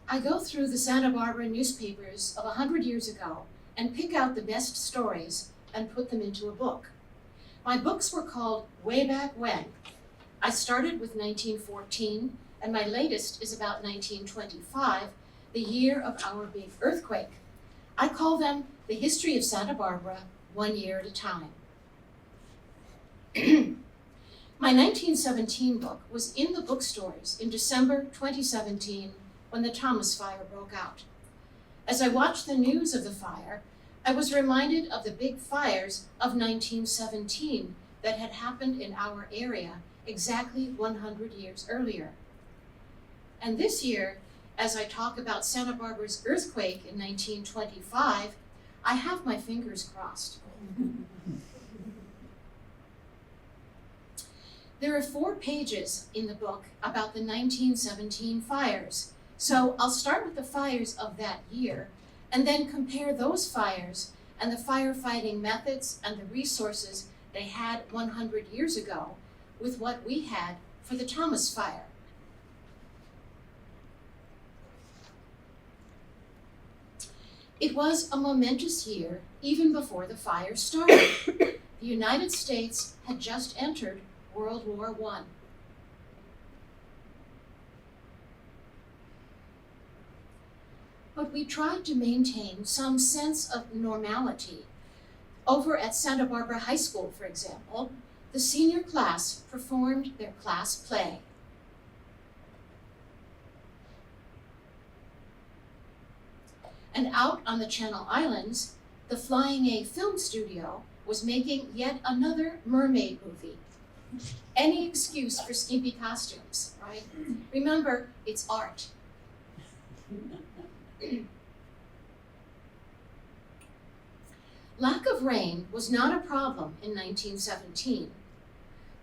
I go through the Santa Barbara newspapers of 100 years ago and pick out the best stories and put them into a book. My books were called Way Back When. I started with 1914, and my latest is about 1925, the year of our big earthquake. I call them The History of Santa Barbara, 1 year at a time. My 1917 book was in the bookstores in December 2017 when the Thomas Fire broke out. As I watched the news of the fire, I was reminded of the big fires of 1917 that had happened in our area exactly 100 years earlier. And this year, as I talk about Santa Barbara's earthquake in 1925, I have my fingers crossed. There are 4 pages in the book about the 1917 fires, so I'll start with the fires of that year and then compare those fires and the firefighting methods and the resources they had 100 years ago with what we had for the Thomas Fire. It was a momentous year even before the fire started. The United States had just entered World War I. But we tried to maintain some sense of normality. Over at Santa Barbara High School, for example, the senior class performed their class play. And out on the Channel Islands, the Flying A film studio was making yet another mermaid movie. Any excuse for skimpy costumes, right? Remember, it's art. Lack of rain was not a problem in 1917.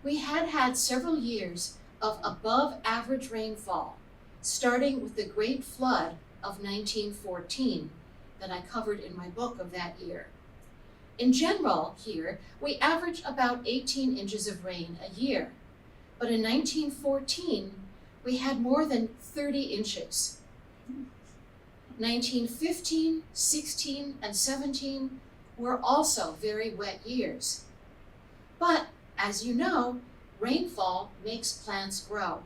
We had had several years of above average rainfall, starting with the Great Flood of 1914 that I covered in my book of that year. In general, here, we average about 18 inches of rain a year, but in 1914, we had more than 30 inches. 1915, 16, and 17 were also very wet years. But, as you know, rainfall makes plants grow,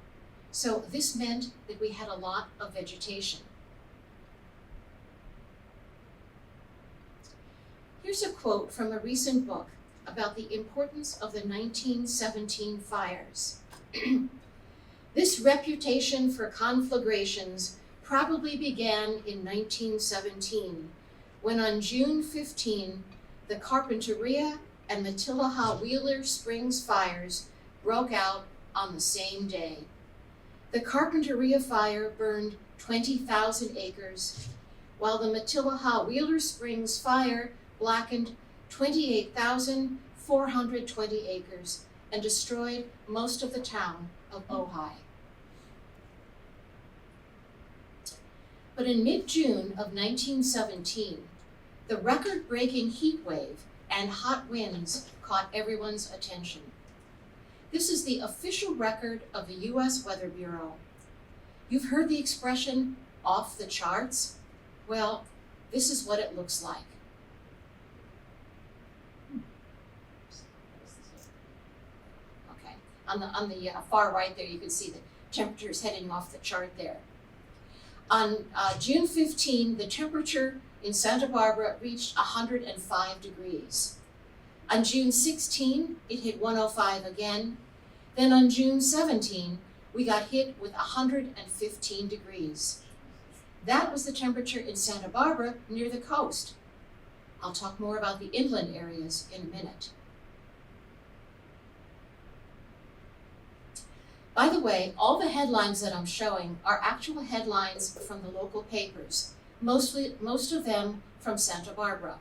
so this meant that we had a lot of vegetation. Here's a quote from a recent book about the importance of the 1917 fires. This reputation for conflagrations probably began in 1917, when on June 15, the Carpinteria and Matilaha Wheeler Springs fires broke out on the same day. The Carpinteria fire burned 20,000 acres, while the Matilaha Wheeler Springs fire blackened 28,420 acres and destroyed most of the town of Ojai. But in mid-June of 1917, the record-breaking heat wave and hot winds caught everyone's attention. This is the official record of the U.S. Weather Bureau. You've heard the expression, off the charts? Well, this is what it looks like. Okay, on the far right there, you can see the temperatures heading off the chart there. On June 15, the temperature in Santa Barbara reached 105 degrees. On June 16, it hit 105 again. Then on June 17, we got hit with 115 degrees. That was the temperature in Santa Barbara near the coast. I'll talk more about the inland areas in a minute. By the way, all the headlines that I'm showing are actual headlines from the local papers, most of them from Santa Barbara.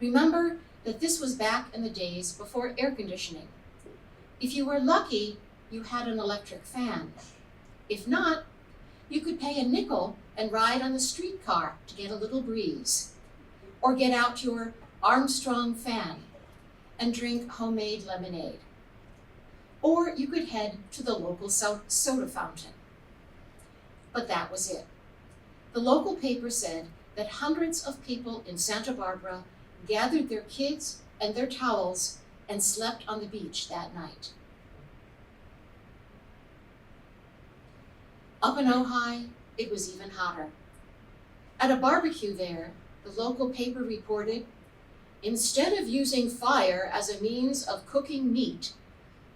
Remember that this was back in the days before air conditioning. If you were lucky, you had an electric fan. If not, you could pay a nickel and ride on the streetcar to get a little breeze, or get out your Armstrong fan and drink homemade lemonade. Or you could head to the local soda fountain. But that was it. The local paper said that hundreds of people in Santa Barbara gathered their kids and their towels and slept on the beach that night. Up in Ojai, it was even hotter. At a barbecue there, the local paper reported, instead of using fire as a means of cooking meat,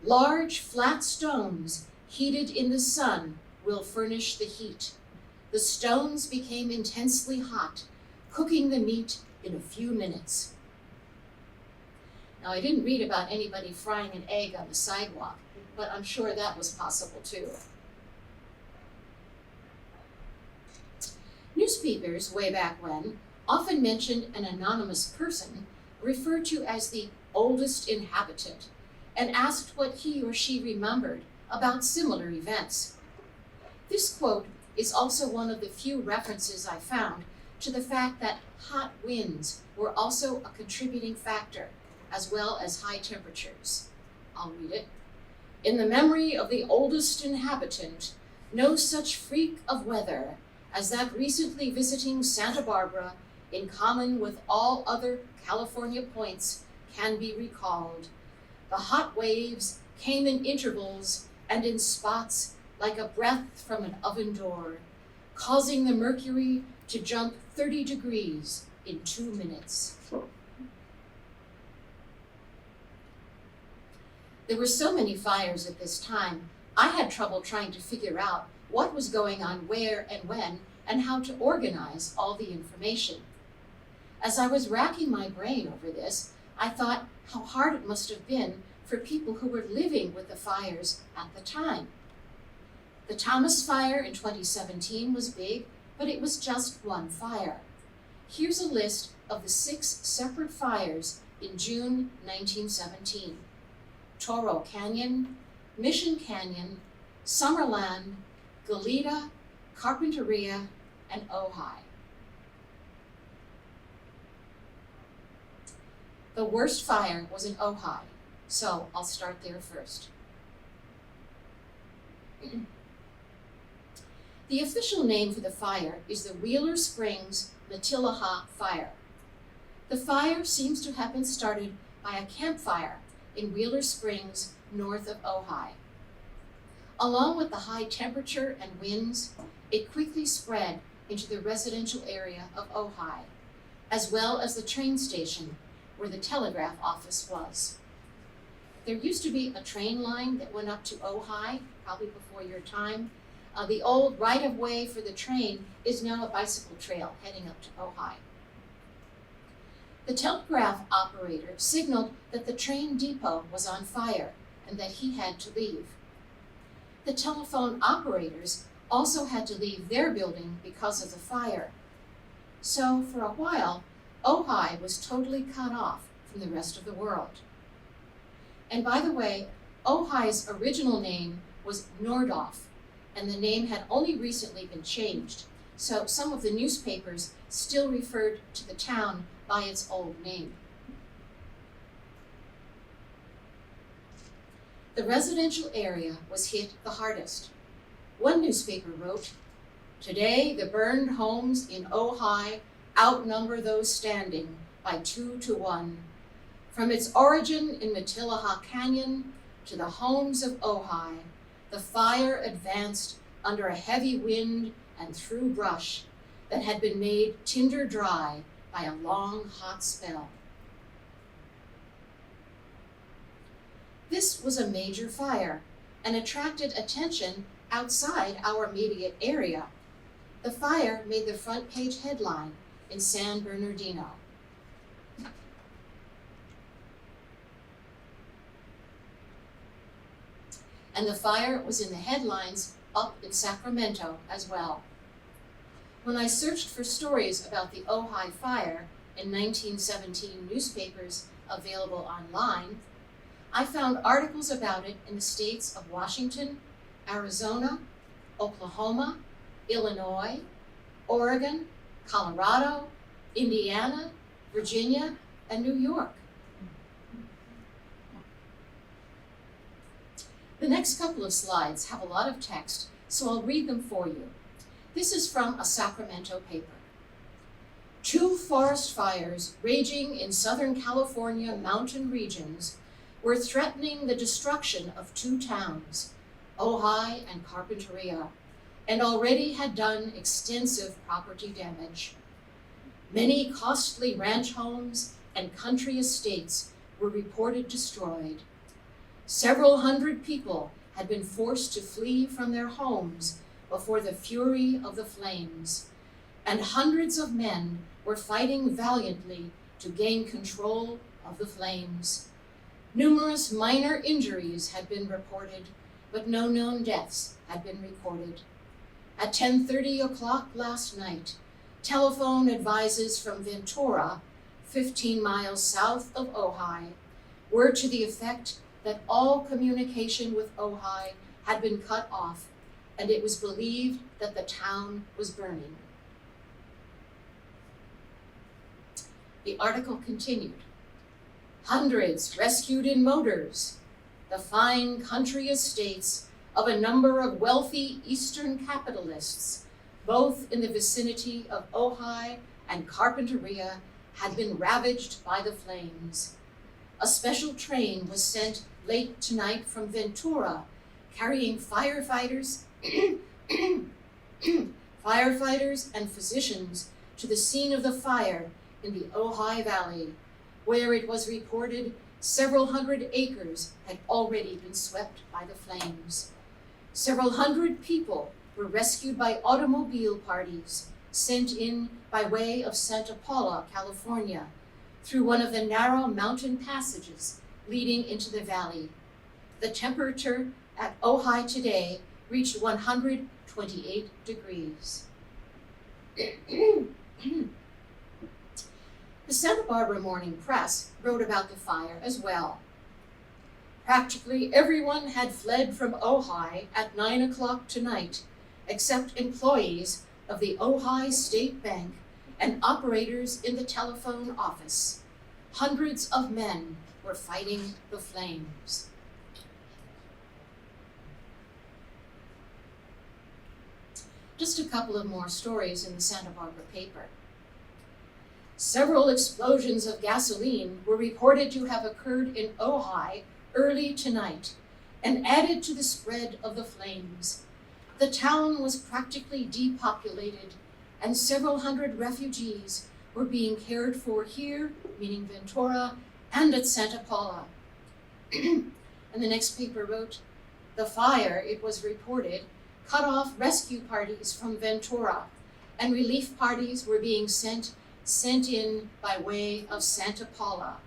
large flat stones heated in the sun will furnish the heat. The stones became intensely hot, cooking the meat in a few minutes. Now, I didn't read about anybody frying an egg on the sidewalk, but I'm sure that was possible too. Newspapers, way back when, often mentioned an anonymous person referred to as the oldest inhabitant and asked what he or she remembered about similar events. This quote is also one of the few references I found to the fact that hot winds were also a contributing factor, as well as high temperatures. I'll read it. In the memory of the oldest inhabitant, no such freak of weather as that recently visiting Santa Barbara, in common with all other California points, can be recalled. The hot waves came in intervals and in spots like a breath from an oven door, causing the mercury to jump 30 degrees in 2 minutes. There were so many fires at this time, I had trouble trying to figure out what was going on where and when, and how to organize all the information. As I was racking my brain over this, I thought how hard it must have been for people who were living with the fires at the time. The Thomas Fire in 2017 was big, but it was just one fire. Here's a list of the 6 separate fires in June 1917. Toro Canyon, Mission Canyon, Summerland, Goleta, Carpinteria, and Ojai. The worst fire was in Ojai, so I'll start there first. The official name for the fire is the Wheeler Springs Matilaha Fire. The fire seems to have been started by a campfire in Wheeler Springs, north of Ojai. Along with the high temperature and winds, it quickly spread into the residential area of Ojai, as well as the train station where the telegraph office was. There used to be a train line that went up to Ojai, probably before your time. The old right-of-way for the train is now a bicycle trail heading up to Ojai. The telegraph operator signaled that the train depot was on fire and that he had to leave. The telephone operators also had to leave their building because of the fire. So for a while, Ojai was totally cut off from the rest of the world. And by the way, Ojai's original name was Nordhoff, and the name had only recently been changed, so some of the newspapers still referred to the town by its old name. The residential area was hit the hardest. One newspaper wrote, "Today the burned homes in Ojai outnumber those standing by 2 to 1. From its origin in Matilaha Canyon to the homes of Ojai, the fire advanced under a heavy wind and through brush that had been made tinder dry by a long hot spell." This was a major fire and attracted attention outside our immediate area. The fire made the front page headline in San Bernardino. And the fire was in the headlines up in Sacramento as well. When I searched for stories about the Ojai fire in 1917 newspapers available online, I found articles about it in the states of Washington, Arizona, Oklahoma, Illinois, Oregon, Colorado, Indiana, Virginia, and New York. The next couple of slides have a lot of text, so I'll read them for you. This is from a Sacramento paper. 2 forest fires raging in Southern California mountain regions were threatening the destruction of 2 towns, Ojai and Carpinteria, and already had done extensive property damage. Many costly ranch homes and country estates were reported destroyed. Several hundred people had been forced to flee from their homes before the fury of the flames, and hundreds of men were fighting valiantly to gain control of the flames. Numerous minor injuries had been reported, but no known deaths had been recorded. At 10:30 o'clock last night, telephone advices from Ventura, 15 miles south of Ojai, were to the effect that all communication with Ojai had been cut off, and it was believed that the town was burning. The article continued. Hundreds rescued in motors, the fine country estates of a number of wealthy Eastern capitalists, both in the vicinity of Ojai and Carpinteria, had been ravaged by the flames. A special train was sent late tonight from Ventura, carrying firefighters and physicians to the scene of the fire in the Ojai Valley, where it was reported several hundred acres had already been swept by the flames. Several hundred people were rescued by automobile parties sent in by way of Santa Paula, California, through one of the narrow mountain passages leading into the valley. The temperature at Ojai today reached 128 degrees. The Santa Barbara Morning Press wrote about the fire as well. Practically everyone had fled from Ojai at 9 o'clock tonight, except employees of the Ojai State Bank and operators in the telephone office. Hundreds of men were fighting the flames. Just a couple of more stories in the Santa Barbara paper. Several explosions of gasoline were reported to have occurred in Ojai early tonight and added to the spread of the flames. The town was practically depopulated, and several hundred refugees were being cared for here, meaning Ventura, and at Santa Paula. And the next paper wrote, the fire, it was reported, cut off rescue parties from Ventura, and relief parties were being sent in by way of Santa Paula.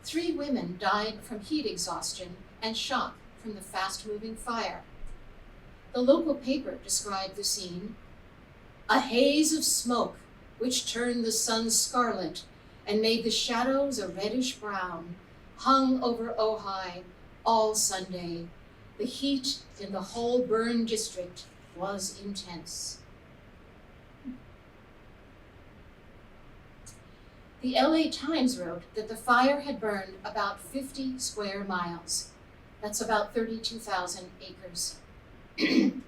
3 women died from heat exhaustion and shock from the fast-moving fire. The local paper described the scene. A haze of smoke which turned the sun scarlet and made the shadows a reddish brown hung over Ojai all Sunday. The heat in the whole burned district was intense. The LA Times wrote that the fire had burned about 50 square miles. That's about 32,000 acres. In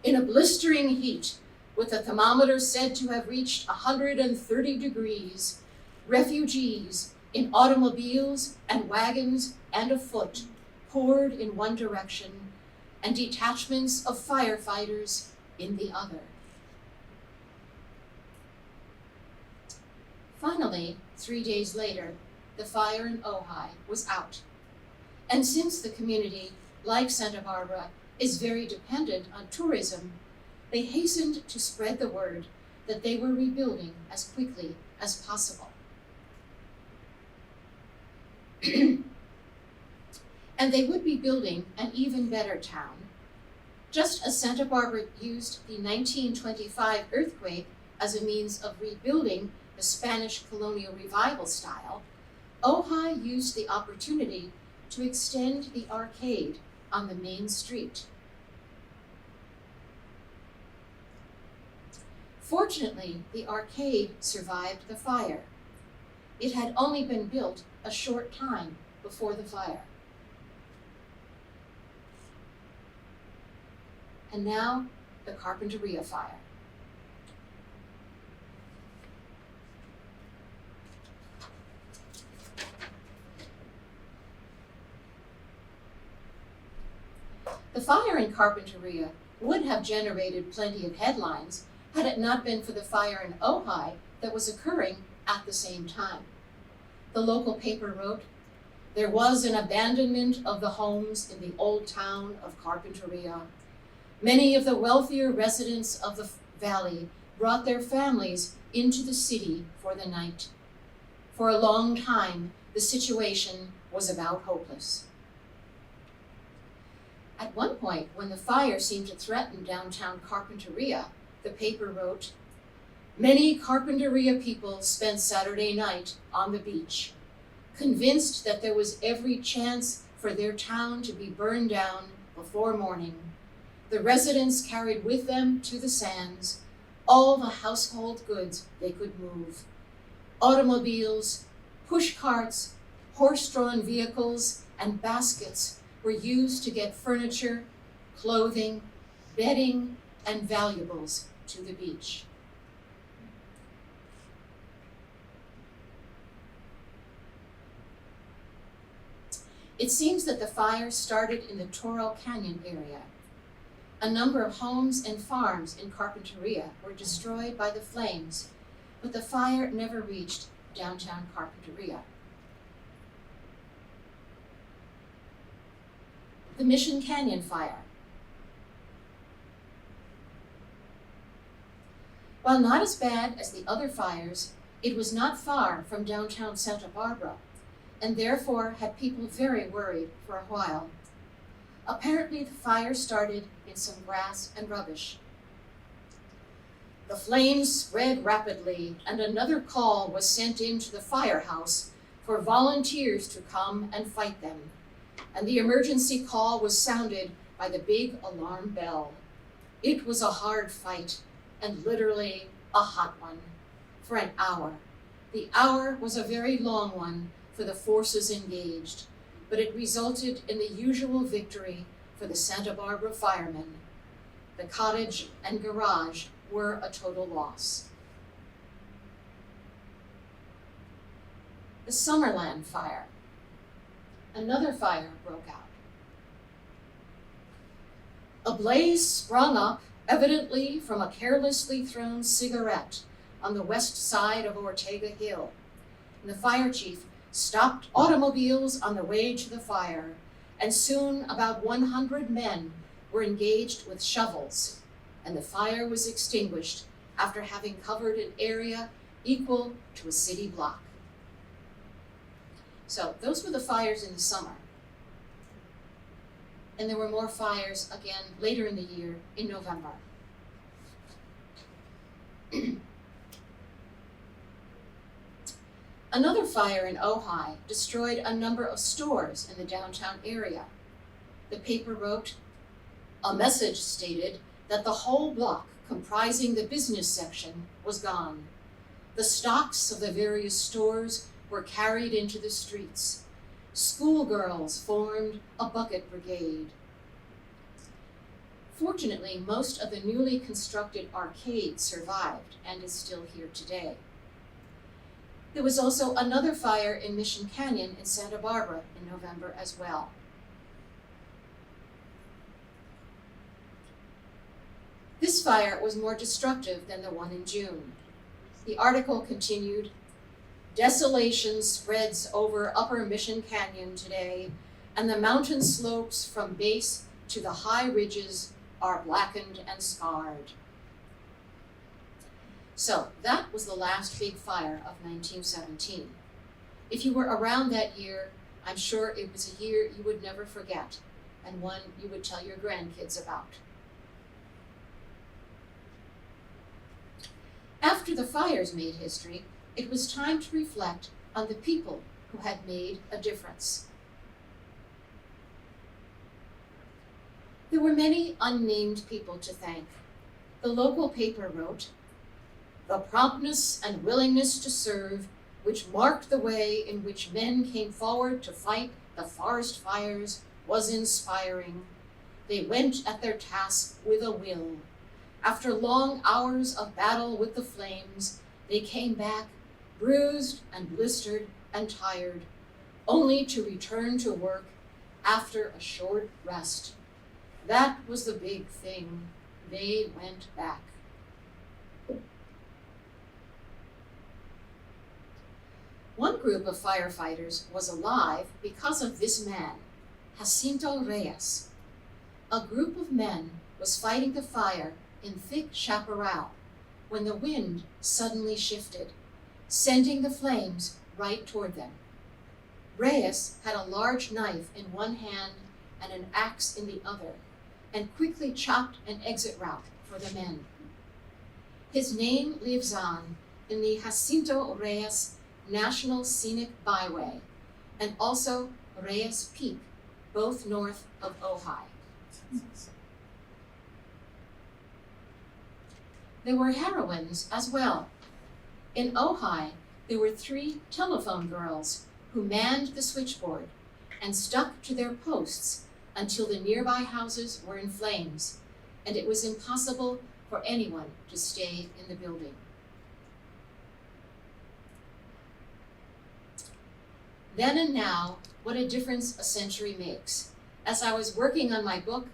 a blistering heat, with the thermometer said to have reached 130 degrees, refugees in automobiles and wagons and afoot poured in one direction, and detachments of firefighters in the other. Finally, 3 days later, the fire in Ojai was out. And since the community, like Santa Barbara, is very dependent on tourism, they hastened to spread the word that they were rebuilding as quickly as possible. And they would be building an even better town. Just as Santa Barbara used the 1925 earthquake as a means of rebuilding the Spanish colonial revival style, Ojai used the opportunity to extend the arcade on the main street. Fortunately, the arcade survived the fire. It had only been built a short time before the fire. And now, the Carpinteria fire. The fire in Carpinteria would have generated plenty of headlines had it not been for the fire in Ojai that was occurring at the same time. The local paper wrote, "There was an abandonment of the homes in the old town of Carpinteria. Many of the wealthier residents of the valley brought their families into the city for the night. For a long time, the situation was about hopeless." At one point, when the fire seemed to threaten downtown Carpinteria, the paper wrote, "Many Carpinteria people spent Saturday night on the beach, convinced that there was every chance for their town to be burned down before morning. The residents carried with them to the sands all the household goods they could move. Automobiles, push carts, horse-drawn vehicles, and baskets were used to get furniture, clothing, bedding, and valuables to the beach." It seems that the fire started in the Toro Canyon area. A number of homes and farms in Carpinteria were destroyed by the flames, but the fire never reached downtown Carpinteria. The Mission Canyon fire. While not as bad as the other fires, it was not far from downtown Santa Barbara, and therefore had people very worried for a while. Apparently, the fire started in some grass and rubbish. The flames spread rapidly, and another call was sent into the firehouse for volunteers to come and fight them. And the emergency call was sounded by the big alarm bell. It was a hard fight, and literally a hot one, for an hour. The hour was a very long one for the forces engaged, but it resulted in the usual victory for the Santa Barbara firemen. The cottage and garage were a total loss. The Summerland fire. Another fire broke out. A blaze sprung up, evidently from a carelessly thrown cigarette on the west side of Ortega Hill. And the fire chief stopped automobiles on the way to the fire, and soon about 100 men were engaged with shovels, and the fire was extinguished after having covered an area equal to a city block. So those were the fires in the summer. And there were more fires again later in the year in November. Another fire in Ojai destroyed a number of stores in the downtown area. The paper wrote, "A message stated that the whole block comprising the business section was gone. The stocks of the various stores were carried into the streets. Schoolgirls formed a bucket brigade." Fortunately, most of the newly constructed arcade survived and is still here today. There was also another fire in Mission Canyon in Santa Barbara in November as well. This fire was more destructive than the one in June. The article continued, "Desolation spreads over Upper Mission Canyon today, and the mountain slopes from base to the high ridges are blackened and scarred." So that was the last big fire of 1917. If you were around that year, I'm sure it was a year you would never forget, and one you would tell your grandkids about. After the fires made history, it was time to reflect on the people who had made a difference. There were many unnamed people to thank. The local paper wrote, "The promptness and willingness to serve, which marked the way in which men came forward to fight the forest fires, was inspiring. they went at their task with a will. After long hours of battle with the flames, they came back, bruised and blistered and tired, only to return to work after a short rest. That was the big thing. They went back. One group of firefighters was alive because of this man, Jacinto Reyes. A group of men was fighting the fire in thick chaparral when the wind suddenly shifted, sending the flames right toward them. Reyes had a large knife in one hand and an axe in the other, and quickly chopped an exit route for the men. His name lives on in the Jacinto Reyes National Scenic Byway, and also Reyes Peak, both north of Ojai. There were heroines as well. In Ojai, there were 3 telephone girls who manned the switchboard and stuck to their posts until the nearby houses were in flames, and it was impossible for anyone to stay in the building. Then and now, what a difference a century makes. As I was working on my book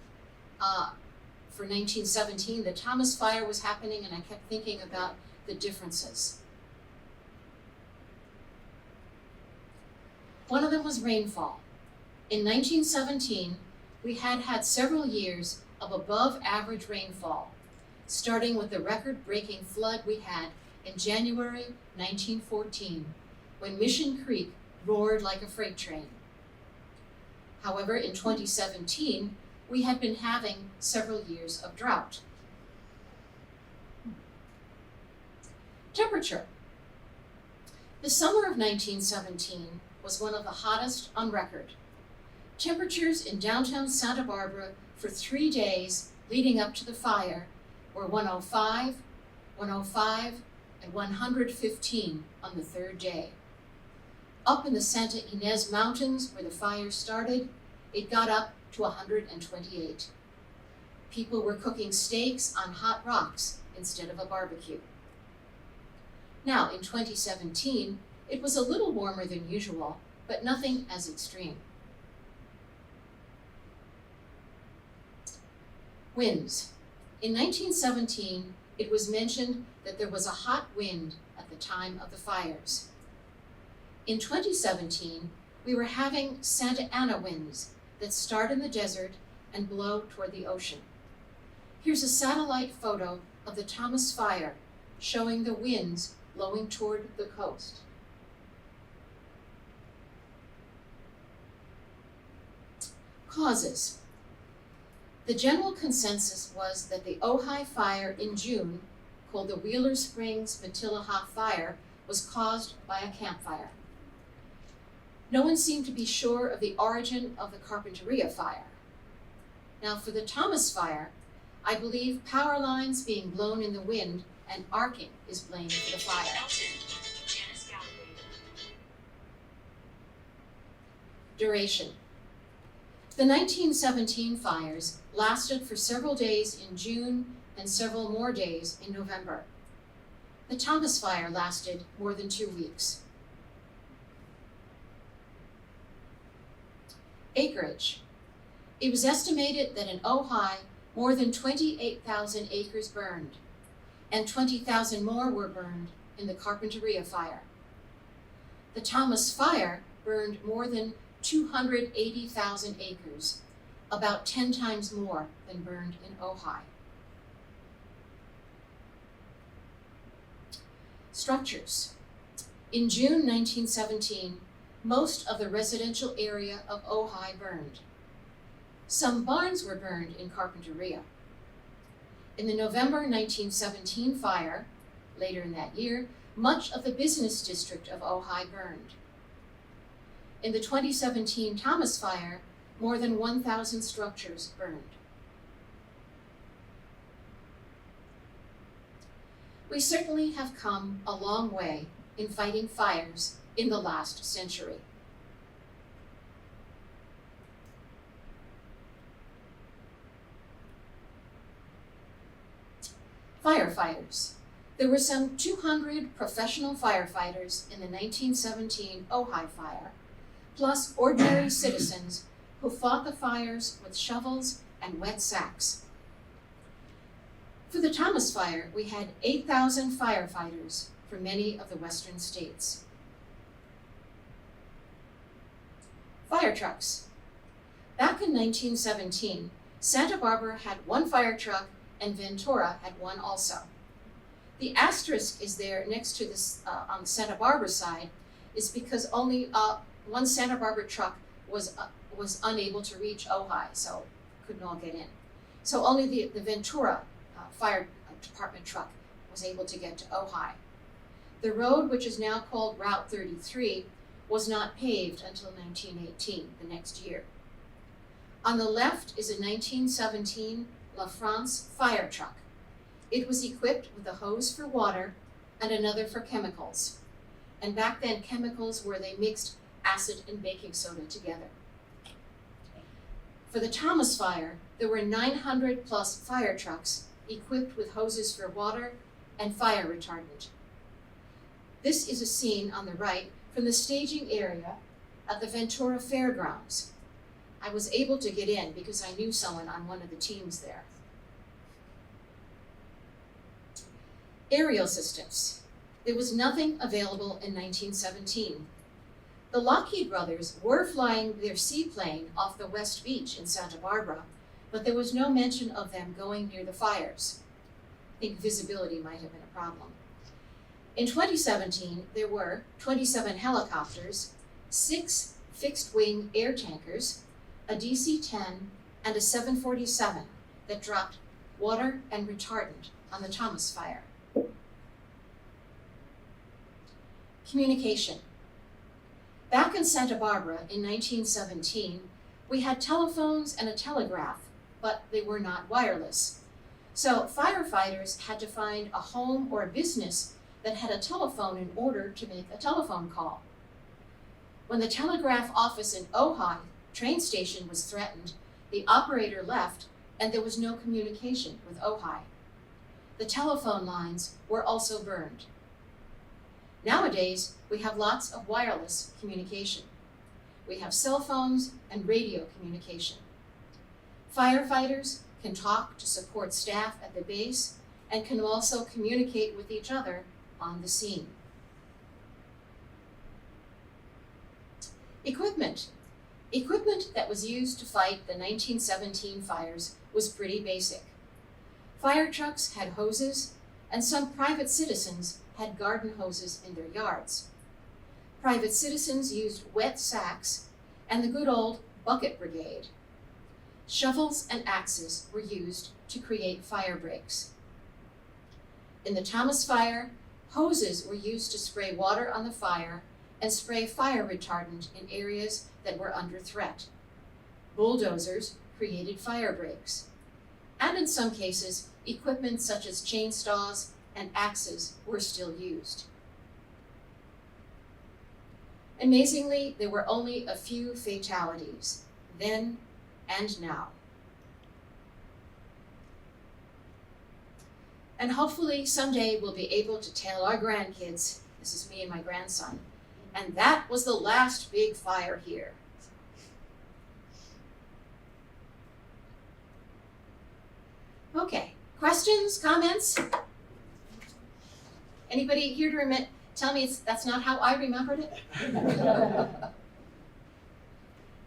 for 1917, the Thomas Fire was happening, and I kept thinking about the differences. One of them was rainfall. In 1917, we had several years of above average rainfall, starting with the record-breaking flood we had in January 1914, when Mission Creek roared like a freight train. However, in 2017, we had been having several years of drought. Temperature. The summer of 1917 was one of the hottest on record. Temperatures in downtown Santa Barbara for 3 days leading up to the fire were 105, 105, and 115 on the 3rd day. Up in the Santa Ynez Mountains, where the fire started, it got up to 128. People were cooking steaks on hot rocks instead of a barbecue. Now, in 2017, it was a little warmer than usual, but nothing as extreme. Winds. In 1917, it was mentioned that there was a hot wind at the time of the fires. In 2017, we were having Santa Ana winds that start in the desert and blow toward the ocean. Here's a satellite photo of the Thomas Fire showing the winds blowing toward the coast. Causes. The general consensus was that the Ojai fire in June, called the Wheeler Springs Matilaha Fire, was caused by a campfire. No one seemed to be sure of the origin of the Carpinteria fire. Now, for the Thomas Fire, I believe power lines being blown in the wind and arcing is blamed for the fire. Duration. The 1917 fires lasted for several days in June and several more days in November. The Thomas Fire lasted more than 2 weeks. Acreage. It was estimated that in Ojai, more than 28,000 acres burned, and 20,000 more were burned in the Carpinteria fire. The Thomas Fire burned more than 280,000 acres, about 10 times more than burned in Ojai. Structures. In June 1917, most of the residential area of Ojai burned. Some barns were burned in Carpinteria. In the November 1917 fire, later in that year, much of the business district of Ojai burned. In the 2017 Thomas Fire, more than 1,000 structures burned. We certainly have come a long way in fighting fires in the last century. Firefighters. There were some 200 professional firefighters in the 1917 Ojai fire, plus ordinary citizens who fought the fires with shovels and wet sacks. For the Thomas Fire, we had 8,000 firefighters from many of the western states. Fire trucks. Back in 1917, Santa Barbara had one fire truck and Ventura had one also. The asterisk is there next to this on the Santa Barbara side is because only one Santa Barbara truck was unable to reach Ojai, so couldn't all get in. So only the Ventura Fire Department truck was able to get to Ojai. The road, which is now called Route 33, was not paved until 1918, the next year. On the left is a 1917 La France fire truck. It was equipped with a hose for water and another for chemicals. And back then, chemicals were they mixed acid and baking soda together. For the Thomas Fire, there were 900 plus fire trucks equipped with hoses for water and fire retardant. This is a scene on the right from the staging area at the Ventura Fairgrounds. I was able to get in because I knew someone on one of the teams there. Aerial systems. There was nothing available in 1917. The Lockheed brothers were flying their seaplane off the West Beach in Santa Barbara, but there was no mention of them going near the fires. I think visibility might have been a problem. In 2017, there were 27 helicopters, 6 fixed-wing air tankers, a DC-10, and a 747 that dropped water and retardant on the Thomas Fire. Communication. Back in Santa Barbara in 1917, we had telephones and a telegraph, but they were not wireless. So firefighters had to find a home or a business that had a telephone in order to make a telephone call. When the telegraph office in Ojai train station was threatened, the operator left and there was no communication with Ojai. The telephone lines were also burned. Nowadays, we have lots of wireless communication. We have cell phones and radio communication. Firefighters can talk to support staff at the base and can also communicate with each other on the scene. Equipment. Equipment that was used to fight the 1917 fires was pretty basic. Fire trucks had hoses, and some private citizens had garden hoses in their yards. Private citizens used wet sacks and the good old bucket brigade. Shovels and axes were used to create fire breaks. In the Thomas Fire, hoses were used to spray water on the fire and spray fire retardant in areas that were under threat. Bulldozers created fire breaks. And in some cases, equipment such as chainsaws and axes were still used. Amazingly, there were only a few fatalities, then and now. And hopefully someday we'll be able to tell our grandkids, this is me and my grandson, and that was the last big fire here. Okay, questions, comments? Anybody here to tell me that's not how I remembered it?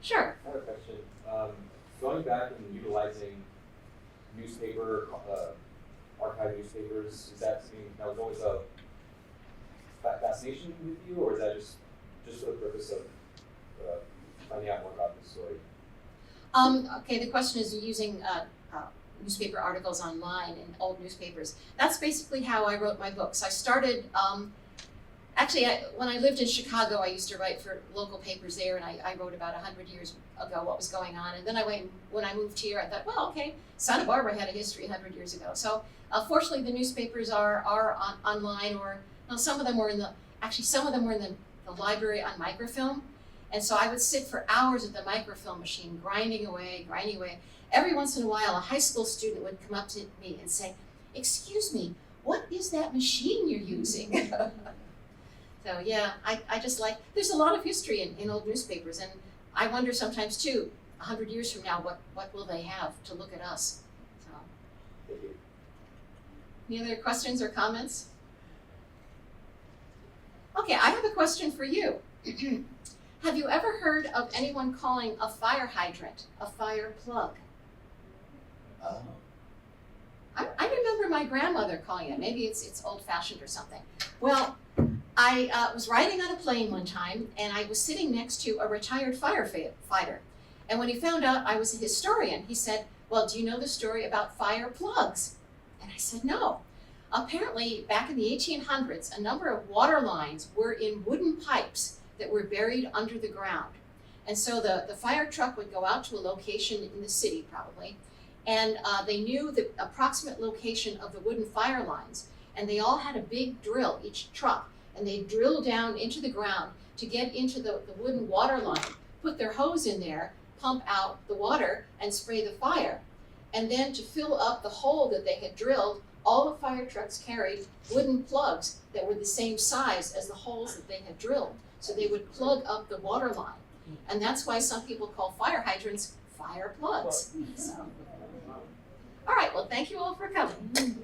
Sure. I have a question. Going back and utilizing newspaper, archive newspapers, is that something that was always a fascination with you, or is that just for the purpose of finding out more about the story? Okay, the question is using newspaper articles online in old newspapers. That's basically how I wrote my books. I started, when I lived in Chicago, I used to write for local papers there, and I wrote about 100 years ago what was going on. And then when I moved here, I thought, well, okay, Santa Barbara had a history 100 years ago. So fortunately, the newspapers are online, or no, some of them were in the library on microfilm. And so I would sit for hours at the microfilm machine, grinding away. Every once in a while, a high school student would come up to me and say, "Excuse me, what is that machine you're using? So yeah, I just like, there's a lot of history in old newspapers, and I wonder sometimes too, 100 years from now, what will they have to look at us? So, Thank you. any other questions or comments? Okay, I have a question for you. Have you ever heard of anyone calling a fire hydrant a fire plug? Oh. I remember my grandmother calling it. Maybe it's old-fashioned or something. Well, I was riding on a plane one time, and I was sitting next to a retired firefighter. And when he found out I was a historian, he said, well, do you know the story about fire plugs? And I said, no. Apparently, back in the 1800s, a number of water lines were in wooden pipes that were buried under the ground. And so the fire truck would go out to a location in the city, probably, and they knew the approximate location of the wooden fire lines. And they all had a big drill, each truck, and they drill down into the ground to get into the wooden water line, put their hose in there, pump out the water, and spray the fire. And then to fill up the hole that they had drilled, all the fire trucks carried wooden plugs that were the same size as the holes that they had drilled. So they would plug up the water line. And that's why some people call fire hydrants fire plugs. So. All right, well, thank you all for coming.